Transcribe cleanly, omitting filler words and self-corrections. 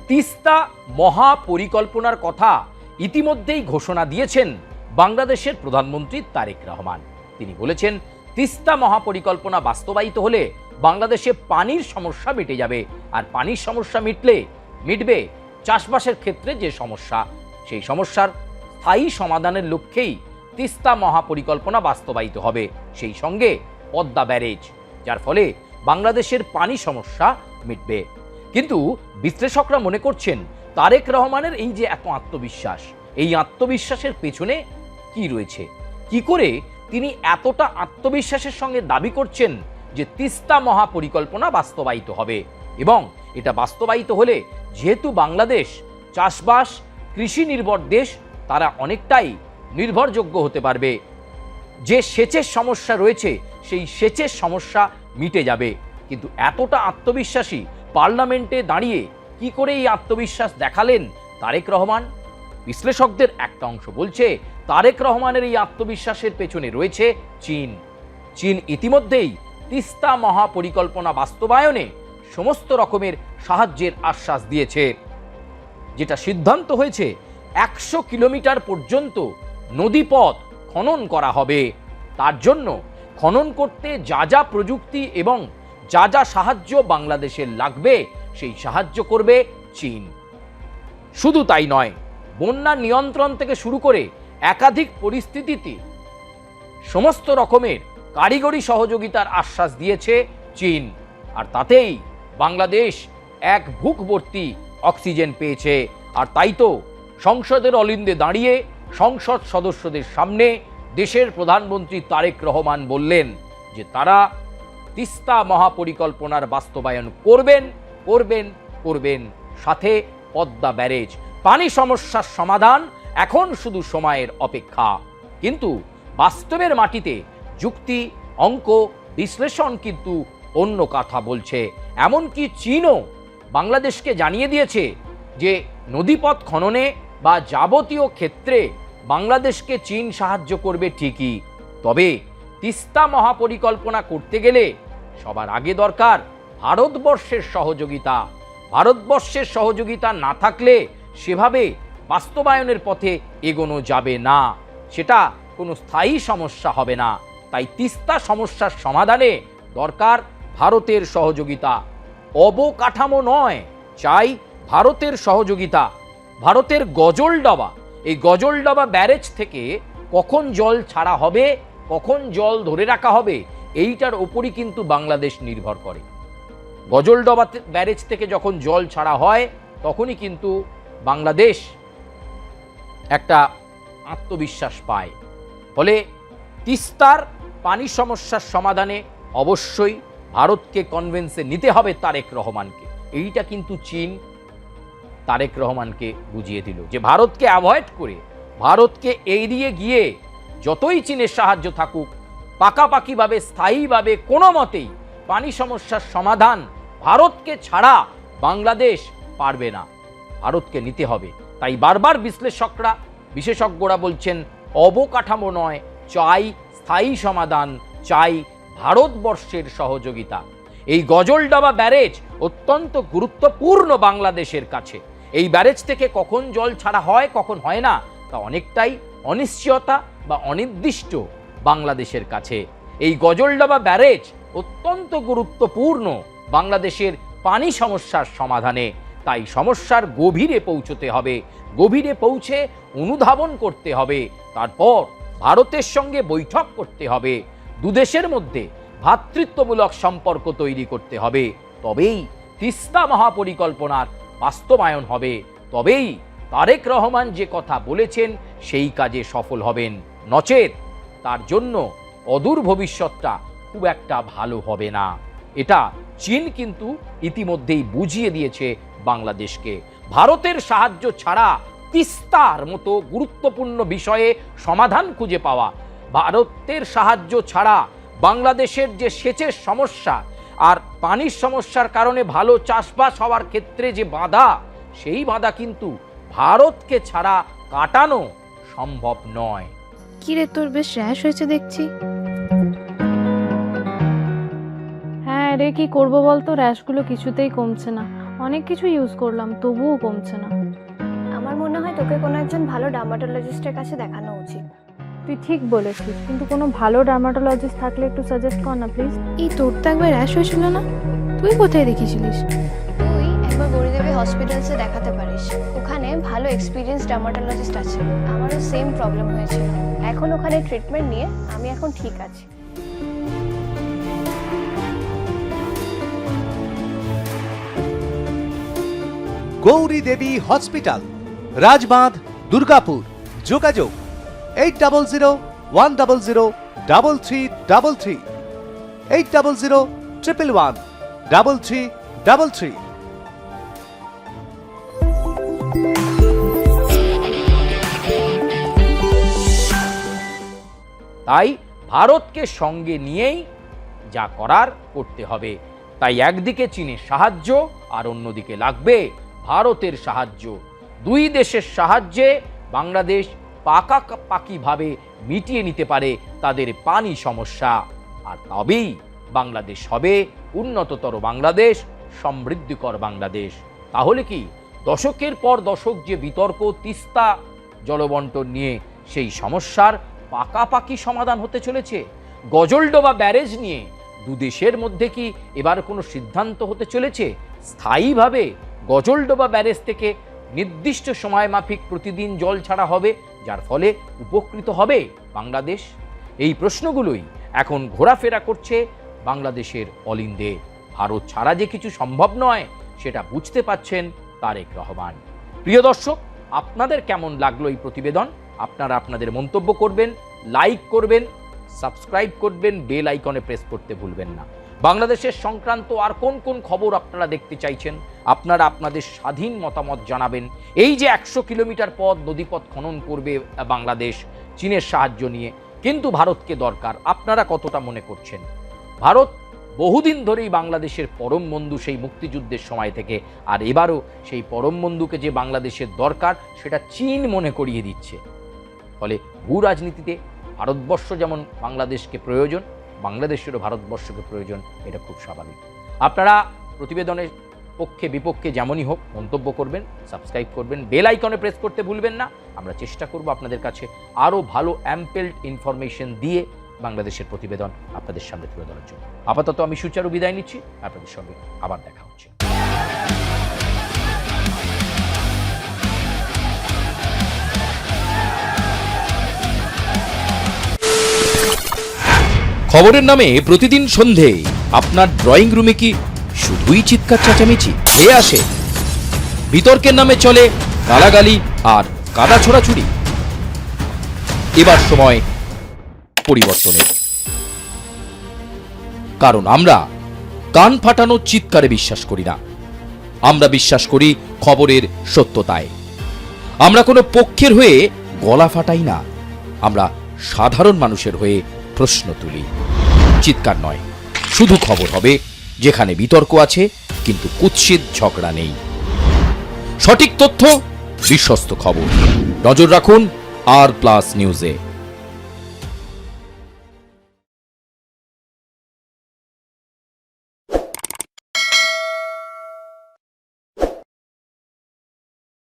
তিস্তা মহাপরিকল্পনার কথা ইতিমধ্যেই ঘোষণা দিয়েছেন বাংলাদেশের প্রধানমন্ত্রী তারেক রহমান। তিনি বলেছেন, তিস্তা মহাপরিকল্পনা বাস্তবায়িত হলে বাংলাদেশে পানির সমস্যা মিটে যাবে। আর পানির সমস্যা মিটবে চাষবাসের ক্ষেত্রে যে সমস্যা, সেই সমস্যার স্থায়ী সমাধানের লক্ষ্যেই তিস্তা মহাপরিকল্পনা বাস্তবায়িত হবে। সেই সঙ্গে পদ্মা ব্যারেজ, যার ফলে বাংলাদেশের পানি সমস্যা মিটবে। কিন্তু বিশ্লেষকরা মনে করছেন, তারেক রহমানের এই যে এত আত্মবিশ্বাস, এই আত্মবিশ্বাসের পেছনে কি রয়েছে? কি করে তিনি এতটা আত্মবিশ্বাসের সঙ্গে দাবি করছেন যে তিস্তা মহাপরিকল্পনা বাস্তবায়িত হবে? এবং এটা বাস্তবায়িত হলে যেহেতু বাংলাদেশ চাষবাস কৃষি নির্ভর দেশ, তারা অনেকটাই নির্ভরযোগ্য হতে পারবে। যে সেচের সমস্যা রয়েছে, সেই সেচের সমস্যা মিটে যাবে। কিন্তু এতটা আত্মবিশ্বাসী পার্লামেন্টে দাঁড়িয়ে কি করে এই আত্মবিশ্বাস দেখালেন তারেক রহমান? বিশ্লেষকদের একটা অংশ বলছে, তারেক রহমানের এই আত্মবিশ্বাসের পেছনে রয়েছে চীন ইতিমধ্যেই তিস্তা মহাপরিকল্পনা বাস্তবায়নে সমস্ত রকমের সাহায্যের আশ্বাস দিয়েছে। যেটা সিদ্ধান্ত হয়েছে, 100 কিলোমিটার পর্যন্ত নদীপথ খনন করা হবে। তার জন্য খনন করতে যা যা প্রযুক্তি এবং যা যা সাহায্য বাংলাদেশের লাগবে, সেই সাহায্য করবে চীন। শুধু তাই নয়, বন্যা নিয়ন্ত্রণ থেকে শুরু করে একাধিক পরিস্থিতিতে সমস্ত রকমের কারিগরি সহযোগিতার আশ্বাস দিয়েছে চীন। আর তাতেই বাংলাদেশ এক বুক ভর্তি অক্সিজেন পেয়েছে। আর তাই তো সংসদের অলিন্দে দাঁড়িয়ে সংসদ সদস্যদের সামনে দেশের প্রধানমন্ত্রী তারেক রহমান বললেন যে তারা তিস্তা মহাপরিকল্পনার বাস্তবায়ন করবেন। সাথে পদ্মা ব্যারেজ, পানি সমস্যার সমাধান এখন শুধু সময়ের অপেক্ষা। কিন্তু বাস্তবের মাটিতে যুক্তি, অঙ্ক, বিশ্লেষণ কিন্তু অন্য কথা বলছে। এমনকি চীনও বাংলাদেশকে জানিয়ে দিয়েছে যে নদীপথ খননে বা যাবতীয় ক্ষেত্রে বাংলাদেশকে চীন সাহায্য করবে ঠিকই, তবে তিস্তা মহাপরিকল্পনা করতে গেলে সবার আগে দরকার ভারতবর্ষের সহযোগিতা। ভারতবর্ষের সহযোগিতা না থাকলে সেভাবে বাস্তবায়নের পথে এগোনো যাবে না, সেটা কোনো স্থায়ী সমস্যা হবে না। তাই তিস্তা সমস্যার সমাধানে দরকার ভারতের সহযোগিতা, অবকাঠামো নয়, চাই ভারতের সহযোগিতা। ভারতের গজলডাবা, এই গজলডাবা ব্যারেজ থেকে কখন জল ছাড়া হবে, কখন জল ধরে রাখা হবে, এইটার ওপরই কিন্তু বাংলাদেশ নির্ভর করে। গজলডাবা ব্যারেজ থেকে যখন জল ছাড়া হয়, তখনই কিন্তু বাংলাদেশ একটা আত্মবিশ্বাস পায়। ফলে তিস্তার পানি সমস্যার সমাধানে অবশ্যই ভারতকে কনভিন্সে নিতে হবে তারেক রহমানকে। এইটা কিন্তু চীন তারেক রহমানকে বুঝিয়ে দিল যে ভারতকে অ্যাভয়েড করে, ভারতকে এড়িয়ে গিয়ে যতই চীনের সাহায্য থাকুক, পাকাপাকিভাবে স্থায়ীভাবে কোনো মতেই পানি সমস্যার সমাধান ভারতকে ছাড়া বাংলাদেশ পারবে না, ভারতকে নিতে হবে। তাই বারবার বিশেষজ্ঞরা বলছেন, অবকাঠামো নয়, চাই স্থায়ী সমাধান, চাই ভারতবর্ষের সহযোগিতা। এই গজলডাবা ব্যারেজ অত্যন্ত গুরুত্বপূর্ণ বাংলাদেশের কাছে। এই ব্যারেজ থেকে কখন জল ছাড়া হয়, কখন হয় না, তা অনেকটাই অনিশ্চয়তা বা অনির্দিষ্ট বাংলাদেশের কাছে। এই গজলডাবা ব্যারেজ অত্যন্ত গুরুত্বপূর্ণ বাংলাদেশের পানি সমস্যার সমাধানে। তাই সমস্যার গভীরে পৌঁছতে হবে, গভীরে পৌঁছে অনুধাবন করতে হবে, তারপর ভারতের সঙ্গে বৈঠক করতে হবে, দুদেশের মধ্যে ভ্রাতৃত্বমূলক সম্পর্ক তৈরি করতে হবে। তবেই তিস্তা মহাপরিকল্পনার বাস্তবায়ন হবে, তবেই তারেক রহমান যে কথা বলেছেন সেই কাজে সফল হবেন। নচেত তার জন্য অদূর ভবিষ্যৎটা খুব একটা ভালো হবে না। এটা চীন কিন্তু ইতিমধ্যেই বুঝিয়ে দিয়েছে বাংলাদেশকে। ভারতের সাহায্য ছাড়া তিস্তার মতো গুরুত্বপূর্ণ বিষয়ে সমাধান খুঁজে পাওয়া, ভারতের সাহায্য ছাড়া বাংলাদেশের যে সেচের সমস্যা আর পানির সমস্যার কারণে ভালো চাষবাস হওয়ার ক্ষেত্রে যে বাধা, সেই বাধা কিন্তু ভারতকে ছাড়া কাটানো সম্ভব নয়। কিরে, তোর বেশ র্যাশ হয়েছে দেখছি। হ্যাঁ রে, কি করবো বলতো, র্যাশগুলো কিছুতেই কমছে না। অনেক কিছু ইউজ করলাম তবুও কমছে না। আমার মনে হয় তোকে কোনো একজন ভালো ডার্মাটোলজিস্টের কাছে দেখানো উচিত। তুই ঠিক বলেছিস, কিন্তু কোনো ভালো ডার্মাটোলজিস্ট থাকলে একটু সাজেস্ট কর না প্লিজ। এই তোর তো একবার র্যাশ হয়েছিল না, তুই কোথায় দেখিয়েছিলিস? তুই একবার গৌরীদেবী হসপিটালসে দেখাতে পারিস, ওখানে ভালো এক্সপিরিয়েন্স ডার্মাটোলজিস্ট আছে। আমারও সেম প্রবলেম হয়েছিল, এখন ওখানে ট্রিটমেন্ট নিয়ে আমি এখন ঠিক আছি। গৌরী দেবী হসপিটাল, রাজবাঁধ, দুর্গাপুর। যোগাযোগ 8001003333, 8001113333। তাই ভারতকে সঙ্গে নিয়েই যা করার করতে হবে। তাই একদিকে চীনের সাহায্য আর অন্যদিকে লাগবে ভারতের সাহায্য। দুই দেশের সাহায্যে বাংলাদেশ পাকাপাকিভাবে মিটিয়ে নিতে পারে তাদের পানি সমস্যা, আর তবেই বাংলাদেশ হবে উন্নততর বাংলাদেশ, সমৃদ্ধিকর বাংলাদেশ। তাহলে কি দশকের পর দশক যে বিতর্ক তিস্তা জলবন্টন নিয়ে, সেই সমস্যার পাকাপাকি সমাধান হতে চলেছে? গজলডোবা ব্যারেজ নিয়ে দুদেশের মধ্যে কি এবার কোনো সিদ্ধান্ত হতে চলেছে? স্থায়ীভাবে গজলডোবা ব্যারেজ থেকে নির্দিষ্ট সময় মাফিক প্রতিদিন জল ছাড়া হবে, যার ফলে উপকৃত হবে বাংলাদেশ? এই প্রশ্নগুলোই এখন ঘোরাফেরা করছে বাংলাদেশের অলিন্দে। ভারত ছাড়া যে কিছু সম্ভব নয় সেটা বুঝতে পারছেন তারেক রহমান। প্রিয় দর্শক, আপনাদের কেমন লাগলো এই প্রতিবেদন? আপনারা আপনাদের মন্তব্য করবেন, লাইক করবেন, সাবস্ক্রাইব করবেন, বেল আইকনে প্রেস করতে ভুলবেন না। বাংলাদেশের সংক্রান্ত আর কোন কোন খবর আপনারা দেখতে চাইছেন আপনারা আপনাদের স্বাধীন মতামত জানাবেন। এই যে 100 কিলোমিটার পথ নদীপথ খনন করবে বাংলাদেশ চীনের সাহায্য নিয়ে, কিন্তু ভারতকে দরকার, আপনারা কতটা মনে করছেন? ভারত বহুদিন ধরেই বাংলাদেশের পরম বন্ধু, সেই মুক্তিযুদ্ধের সময় থেকে, আর এবারও সেই পরম বন্ধুকে যে বাংলাদেশের দরকার সেটা চীন মনে করিয়ে দিচ্ছে। ফলে ভূ রাজনীতিতে ভারতবর্ষ যেমন বাংলাদেশকে প্রয়োজন, বাংলাদেশেরও ভারতবর্ষকে প্রয়োজন, এটা খুব স্বাভাবিক। আপনারা প্রতিবেদনের পক্ষে বিপক্ষে যেমনই হোক মন্তব্য করবেন, সাবস্ক্রাইব করবেন, বেল আইকনে প্রেস করতে ভুলবেন না। আমরা চেষ্টা করব আপনাদের কাছে আরও ভালো অ্যাম্পেলড ইনফরমেশন দিয়ে বাংলাদেশের প্রতিবেদন আপনাদের সামনে তুলে ধরার জন্য। আপাতত আমি সুচারু বিদায় নিচ্ছি, আপনাদের সঙ্গে আবার দেখা হচ্ছে। খবরের নামে প্রতিদিন সন্ধে আপনার ড্রয়িং রুমে কি শুধুই চিৎকার চেঁচামেচি খেয়ে আসে? বিতর্কের নামে চলে গালাগালি আর কাদা ছোড়াছুড়ি। এবার সময় পরিবর্তনের, কারণ আমরা কান ফাটানো চিৎকারে বিশ্বাস করি না। আমরা বিশ্বাস করি খবরের সত্যতায়। আমরা কোনো পক্ষের হয়ে গলা ফাটাই না, আমরা সাধারণ মানুষের হয়ে প্রশ্ন তুলি। চিৎকার নয়, শুধু খবর হবে যেখানে বিতর্ক আছে কিন্তু কুৎসিত ঝগড়া নেই। সঠিক তথ্য, বিশ্বস্ত খবর। নজর রাখুন আর প্লাস নিউজে।